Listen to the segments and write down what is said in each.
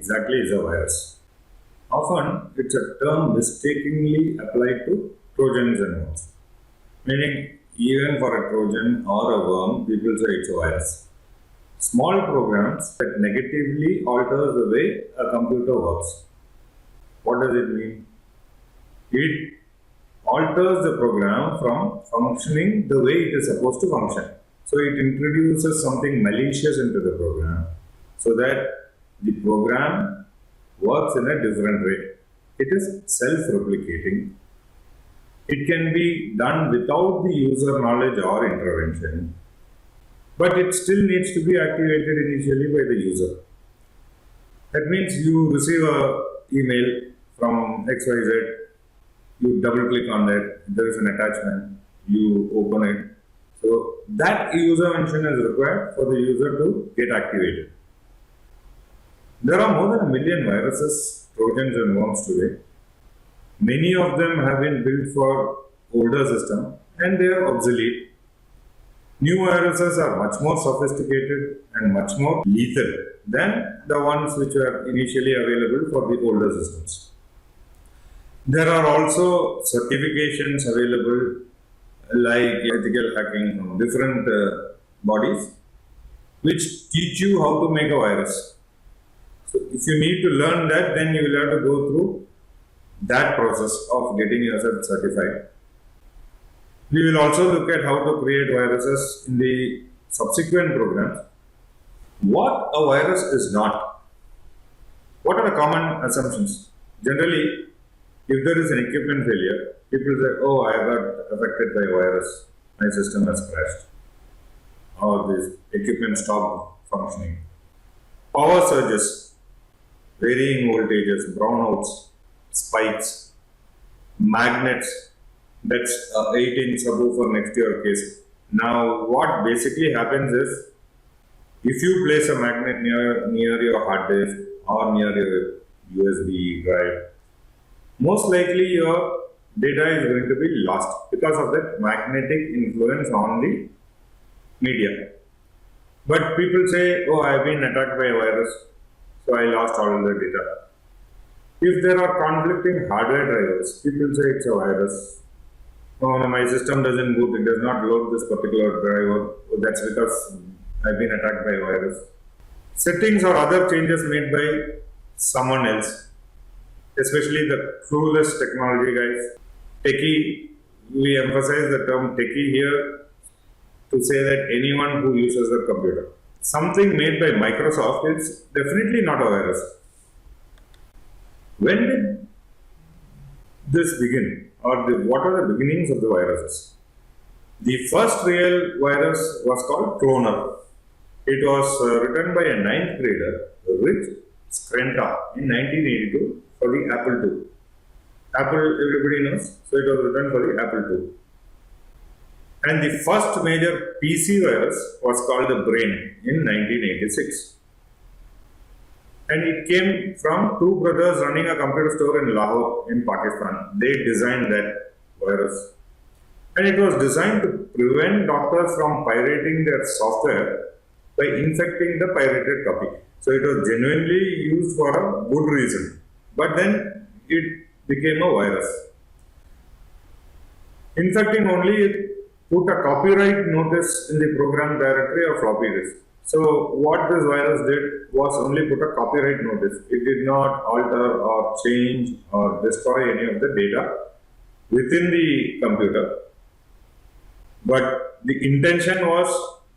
exactly is a virus? Often, it's a term mistakenly applied to Trojans and worms. Meaning, even for a Trojan or a worm, people say it's a virus. Small programs that negatively alter the way a computer works. What does it mean? It alters the program from functioning the way it is supposed to function. So it introduces something malicious into the program so that the program works in a different way. It is self-replicating. It can be done without the user knowledge or intervention, but it still needs to be activated initially by the user. That means you receive an email from XYZ, you double click on that, there is an attachment, you open it. So that user mention is required for the user to get activated. There are more than 1 million viruses, Trojans and worms today. Many of them have been built for older systems and they are obsolete. New viruses are much more sophisticated and much more lethal than the ones which were initially available for the older systems. There are also certifications available like ethical hacking from different bodies which teach you how to make a virus. So if you need to learn that, then you will have to go through that process of getting yourself certified. We will also look at how to create viruses in the subsequent programs. What a virus is not. What are the common assumptions? Generally, if there is an equipment failure, people say, oh, I got affected by a virus, my system has crashed, or this equipment stopped functioning. Power surges, varying voltages, brownouts, spikes, magnets, that's 8-inch subwoofer next to your case. Now, what basically happens is, if you place a magnet near your hard disk or near your USB drive, most likely your data is going to be lost because of that magnetic influence on the media. But people say, oh, I have been attacked by a virus, so I lost all the data. If there are conflicting hardware drivers, people say it's a virus. Oh, no, my system doesn't boot, it does not load this particular driver. Oh, that's because I've been attacked by a virus. Settings or other changes made by someone else, especially the clueless technology guys. Techie, we emphasize the term techie here to say that anyone who uses the computer. Something made by Microsoft is definitely not a virus. When did this begin? Or what are the beginnings of the viruses? The first real virus was called Cloner. It was written by a 9th grader, Rich Skrenta, in 1982 for the Apple II. Apple, everybody knows, so it was written for the Apple II. And the first major PC virus was called the Brain in 1986. And it came from two brothers running a computer store in Lahore in Pakistan. They designed that virus. And it was designed to prevent doctors from pirating their software by infecting the pirated copy. So it was genuinely used for a good reason. But then it became a virus. Infecting only, it put a copyright notice in the program directory of floppy disk. So what this virus did was only put a copyright notice. It did not alter or change or destroy any of the data within the computer. But the intention was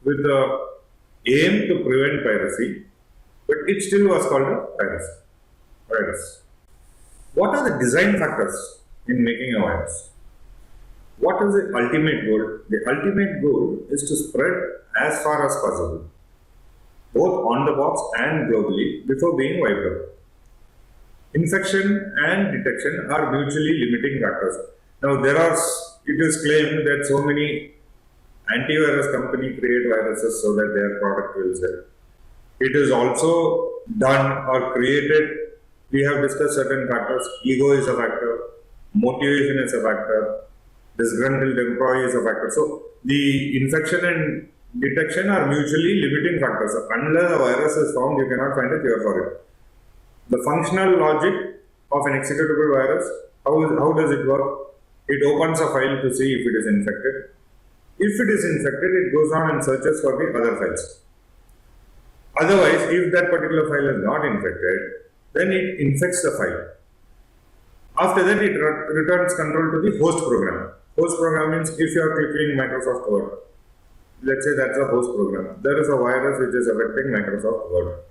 with the aim to prevent piracy, but it still was called a virus. What are the design factors in making a virus? What is the ultimate goal? The ultimate goal is to spread as far as possible, both on the box and globally, before being wiped out. Infection and detection are mutually limiting factors. Now, it is claimed that so many antivirus companies create viruses so that their product will sell. It is also done or created. We have discussed certain factors. Ego is a factor, motivation is a factor, disgruntled employee is a factor. So, the infection and detection are mutually limiting factors. Unless a virus is found, you cannot find a cure for it. The functional logic of an executable virus, how does it work? It opens a file to see if it is infected. If it is infected, it goes on and searches for the other files. Otherwise, if that particular file is not infected, then it infects the file. After that, it returns control to the host program. Host program means if you are clicking Microsoft Word, let's say that's a host program. There is a virus which is affecting Microsoft Word.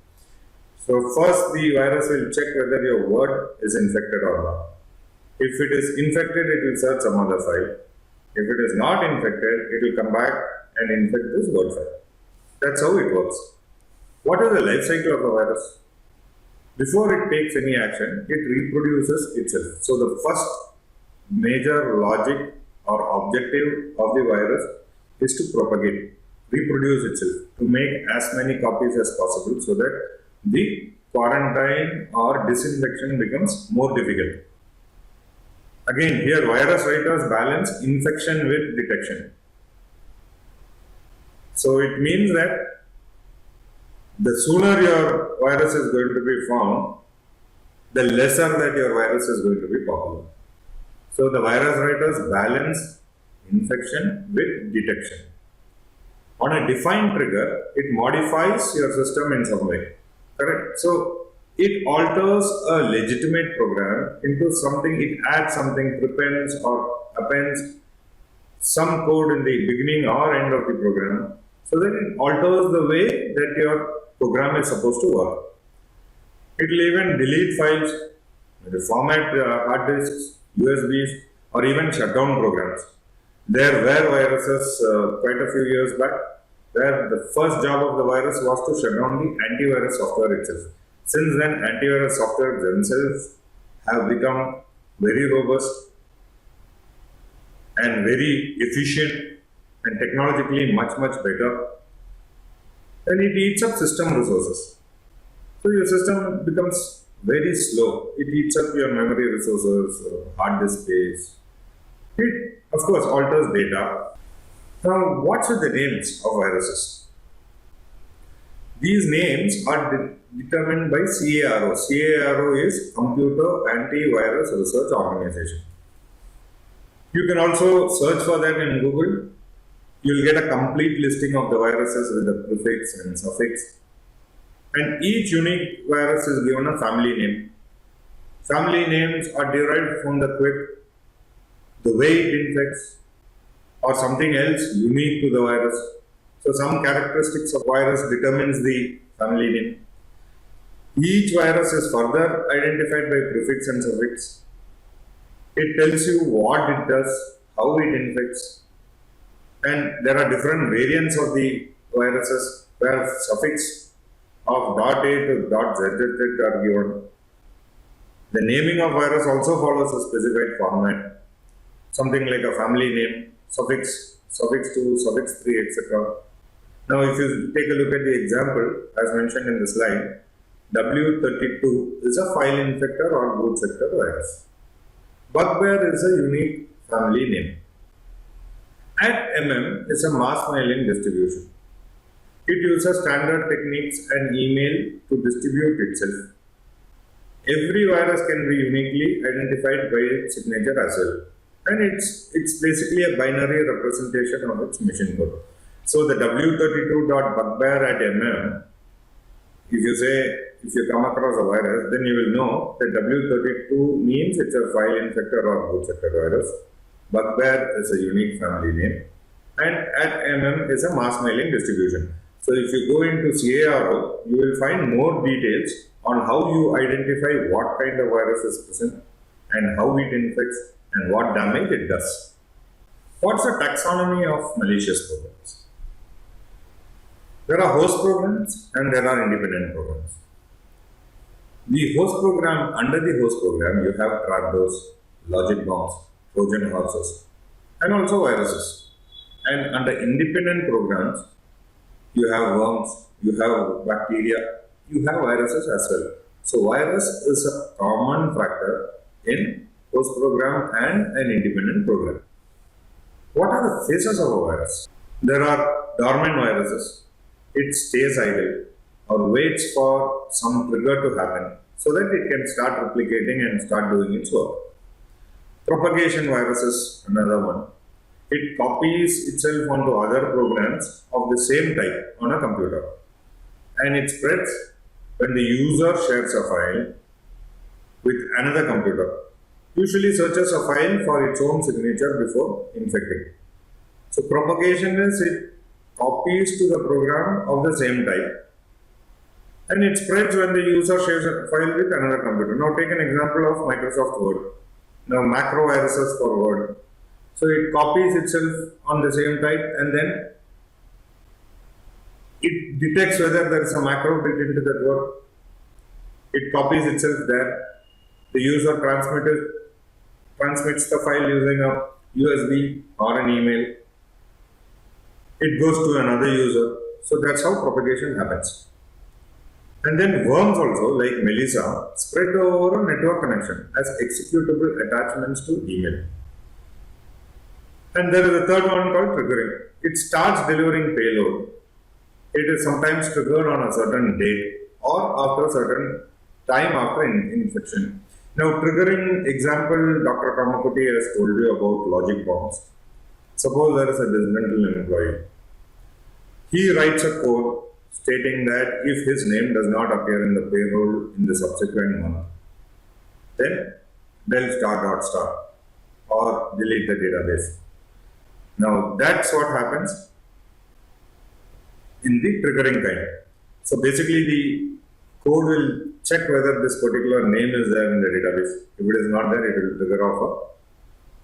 So first the virus will check whether your Word is infected or not. If it is infected, it will search some other file. If it is not infected, it will come back and infect this Word file. That's how it works. What is the life cycle of a virus? Before it takes any action, it reproduces itself. So the first major logic or objective of the virus is to propagate, reproduce itself, to make as many copies as possible so that the quarantine or disinfection becomes more difficult. Again, here virus writers balance infection with detection. So it means that the sooner your virus is going to be found, the lesser that your virus is going to be popular. So the virus writers balance infection with detection. On a defined trigger, it modifies your system in some way. Correct? So it alters a legitimate program into something, it adds something, prepends or appends some code in the beginning or end of the program. So that it alters the way that your program is supposed to work. It will even delete files, format hard disks, USBs, or even shut down programs. There were viruses quite a few years back where the first job of the virus was to shut down the antivirus software itself. Since then, antivirus software themselves have become very robust and very efficient and technologically much better. And it eats up system resources. So your system becomes very slow. It eats up your memory resources, hard disk space. It, of course, alters data. Now, what's with the names of viruses? These names are determined by CARO. CARO is Computer Antivirus Research Organization. You can also search for that in Google. You'll get a complete listing of the viruses with the prefix and suffix. And each unique virus is given a family name. Family names are derived from the quick, the way it infects, or something else unique to the virus. So some characteristics of virus determines the family name. Each virus is further identified by prefix and suffix. It tells you what it does, how it infects, and there are different variants of the viruses where suffix of .a to .zz are given. The naming of virus also follows a specified format, something like a family name, suffix 2, suffix 3, etc. Now, if you take a look at the example as mentioned in the slide, W32 is a file infector or boot sector virus. Bugbear is a unique family name. @MM is a mass mailing distribution. It uses standard techniques and email to distribute itself. Every virus can be uniquely identified by its signature as well. And it's basically a binary representation of its machine code. So the W32.bugbear@MM, if you come across a virus, then you will know that W32 means it's a file infector or boot sector virus. Bugbear is a unique family name, and @MM is a mass mailing distribution. So if you go into CARO, you will find more details on how you identify what kind of virus is present and how it infects and what damage it does. What's the taxonomy of malicious programs? There are host programs and there are independent programs. The host program, under the host program, you have trapdoors, logic bombs, Trojan horses, and also viruses. And under independent programs, you have worms, you have bacteria, you have viruses as well. So virus is a common factor in host program and an independent program. What are the phases of a virus? There are dormant viruses. It stays idle or waits for some trigger to happen. so that it can start replicating and start doing its work. Propagation virus is another one. It copies itself onto other programs of the same type on a computer, and it spreads when the user shares a file with another computer. Usually searches a file for its own signature before infecting. So propagation is it copies to the program of the same type, and it spreads when the user shares a file with another computer. Now take an example of Microsoft Word. Now macro viruses for Word. So it copies itself on the same type, and then it detects whether there is a macro built into that word. It copies itself there. The user transmits the file using a USB or an email. It goes to another user. So that's how propagation happens. And then worms also, like Melissa, spread over a network connection as executable attachments to email. And there is a third one called triggering. It starts delivering payload. It is sometimes triggered on a certain date or after a certain time after infection. Now, triggering example, Dr. Kamakuti has told you about logic bombs. Suppose there is a disgruntled employee. He writes a code stating that if his name does not appear in the payroll in the subsequent month, then del star or delete the database. Now, that's what happens in the triggering kind. So basically, the code will check whether this particular name is there in the database. If it is not there, it will trigger off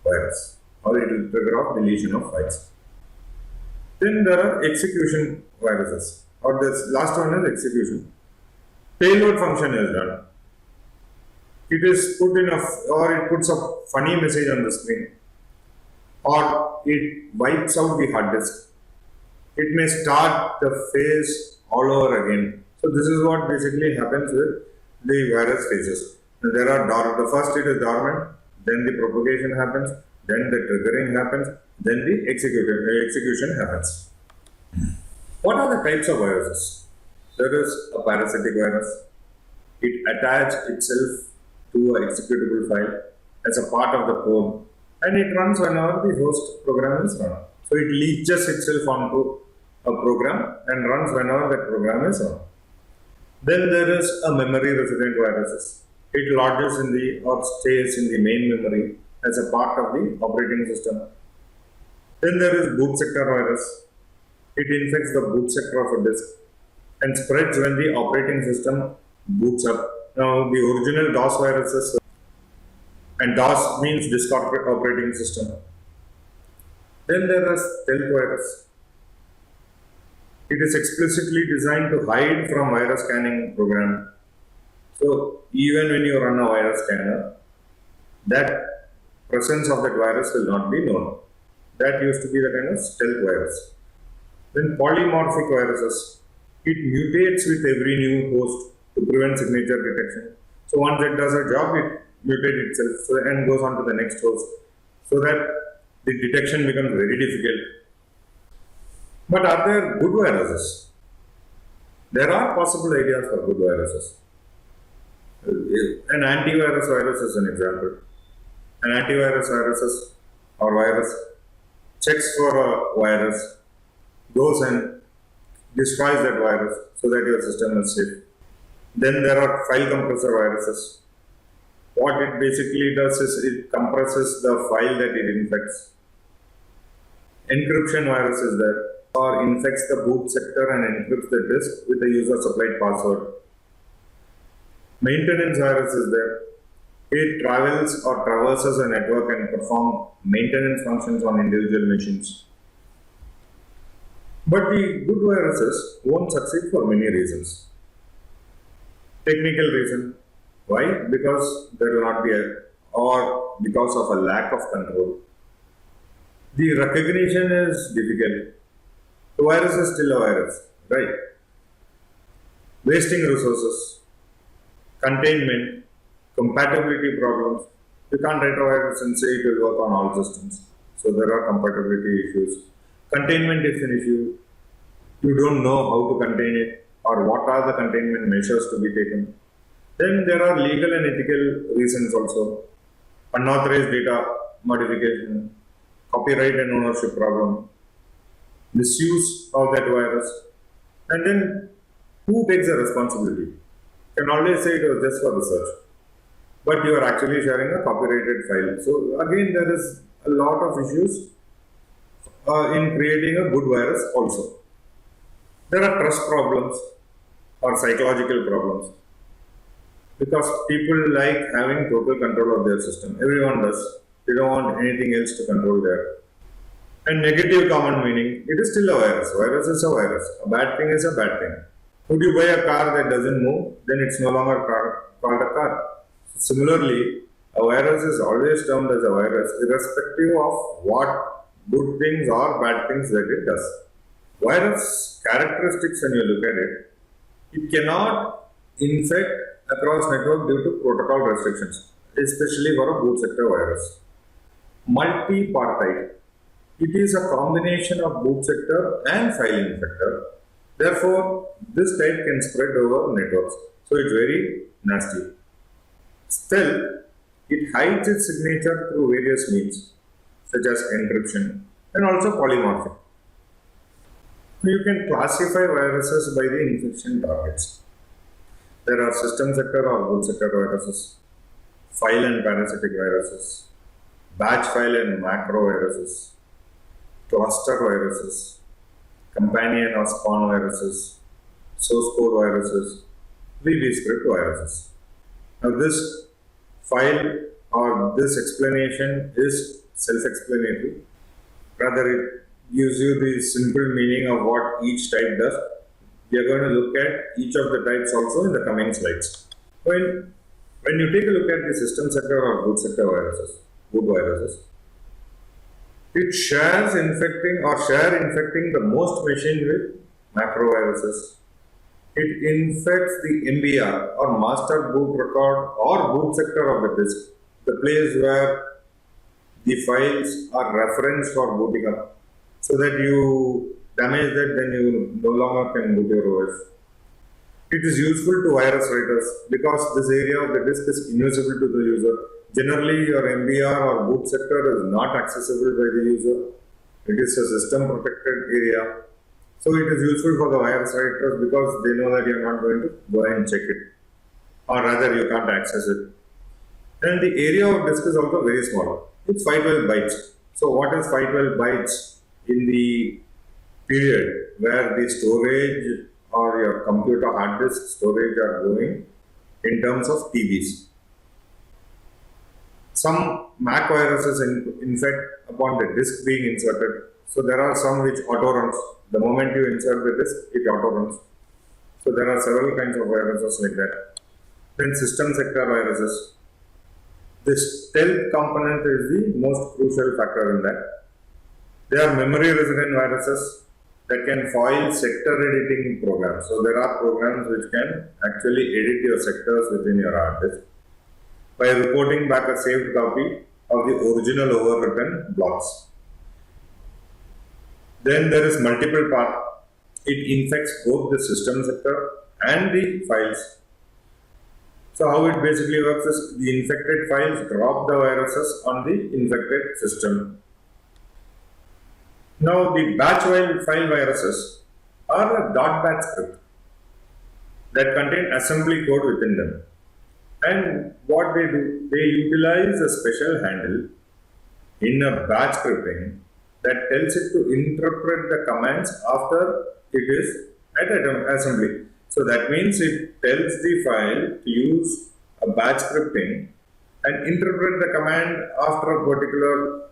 a virus, or it will trigger off deletion of files. Then there are execution viruses, or this last one is execution. Payload function is done. It is put in or it puts a funny message on the screen, or it wipes out the hard disk. It may start the phase all over again. So this is what basically happens with the virus phases. There are the first it is dormant, then the propagation happens, then the triggering happens, then the execution happens. What are the types of viruses? There is a parasitic virus. It attaches itself to an executable file as a part of the code, and it runs whenever the host program is run. So it leaches itself onto a program and runs whenever that program is run. Then there is a memory resident viruses. It lodges in the or stays in the main memory as a part of the operating system. Then there is boot sector virus. It infects the boot sector of a disk and spreads when the operating system boots up. Now the original DOS viruses, and DOS means disk operating system. Then there is stealth virus. It is explicitly designed to hide from virus scanning program. So even when you run a virus scanner, that presence of that virus will not be known. That used to be the kind of stealth virus. Then polymorphic viruses. It mutates with every new host to prevent signature detection. So once it does a job, it mutates itself and goes on to the next host, so that the detection becomes very difficult. But are there good viruses? There are possible ideas for good viruses. An antivirus virus is an example. An antivirus virus checks for a virus, goes and destroys that virus so that your system is safe. Then there are file compressor viruses. What it basically does is it compresses the file that it infects. Encryption virus is there, or infects the boot sector and encrypts the disk with the user supplied password. Maintenance virus is there. It travels or traverses a network and performs maintenance functions on individual machines. But the good viruses won't succeed for many reasons. Technical reason. Why? Because there will not be or because of a lack of control. The recognition is difficult. The virus is still a virus, right? Wasting resources, containment, compatibility problems. You can't write a virus and say it will work on all systems. So there are compatibility issues. Containment is an issue. You don't know how to contain it or what are the containment measures to be taken. Then there are legal and ethical reasons also. Unauthorized data modification, copyright and ownership problem, misuse of that virus, and then who takes the responsibility? You can always say it was just for research, but you are actually sharing a copyrighted file. So again, there is a lot of issues in creating a good virus also. There are trust problems or psychological problems because people like having total control of their system. Everyone does. They don't want anything else to control there. And negative common meaning, it is still a virus. Virus is a virus. A bad thing is a bad thing. Would you buy a car that doesn't move? Then it's no longer called a car. Similarly, a virus is always termed as a virus, irrespective of what good things or bad things that it does. Virus characteristics, when you look at it, it cannot infect across network due to protocol restrictions, especially for a boot sector virus. Multipartite. It is a combination of boot sector and file infector. Therefore, this type can spread over networks. So it's very nasty. Stealth. It hides its signature through various means, such as encryption and also polymorphic. You can classify viruses by the infection targets. There are system sector or boot sector viruses, file and parasitic viruses, batch file and macro viruses, cluster viruses, companion or spawn viruses, source code viruses, VB script viruses. Now this file or this explanation is self-explanatory. Rather, it gives you the simple meaning of what each type does. We are going to look at each of the types also in the coming slides. When you take a look at the system sector or boot sector viruses, boot viruses, it shares infecting the most machine with macroviruses. It infects the MBR or master boot record or boot sector of the disk, the place where the files are referenced for booting up. So that you damage that, then you no longer can boot your OS. It is useful to virus writers because this area of the disk is invisible to the user. Generally, your MBR or boot sector is not accessible by the user. It is a system protected area. So it is useful for the virus writers because they know that you are not going to go and check it. Or rather, you can't access it. And the area of disk is also very small. It's 512 bytes. So what is 512 bytes in the period where the storage or your computer hard disk storage are going in terms of TBs? Some Mac viruses infect upon the disk being inserted. So there are some which auto runs. The moment you insert the disk, it auto runs. So there are several kinds of viruses like that. Then system sector viruses. The stealth component is the most crucial factor in that. They are memory resident viruses that can foil sector editing programs. So there are programs which can actually edit your sectors within your hard disk by reporting back a saved copy of the original overwritten blocks. Then there is multiple path. It infects both the system sector and the files. So how it basically works is the infected files drop the viruses on the infected system. Now the batch file viruses are a .bat script that contain assembly code within them. And what they do, they utilize a special handle in a batch scripting that tells it to interpret the commands after it is at assembly. So that means it tells the file to use a batch scripting and interpret the command after a particular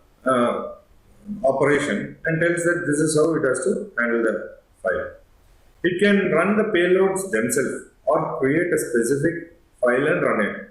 operation and tells that this is how it has to handle the file. It can run the payloads themselves or create a specific file and run it.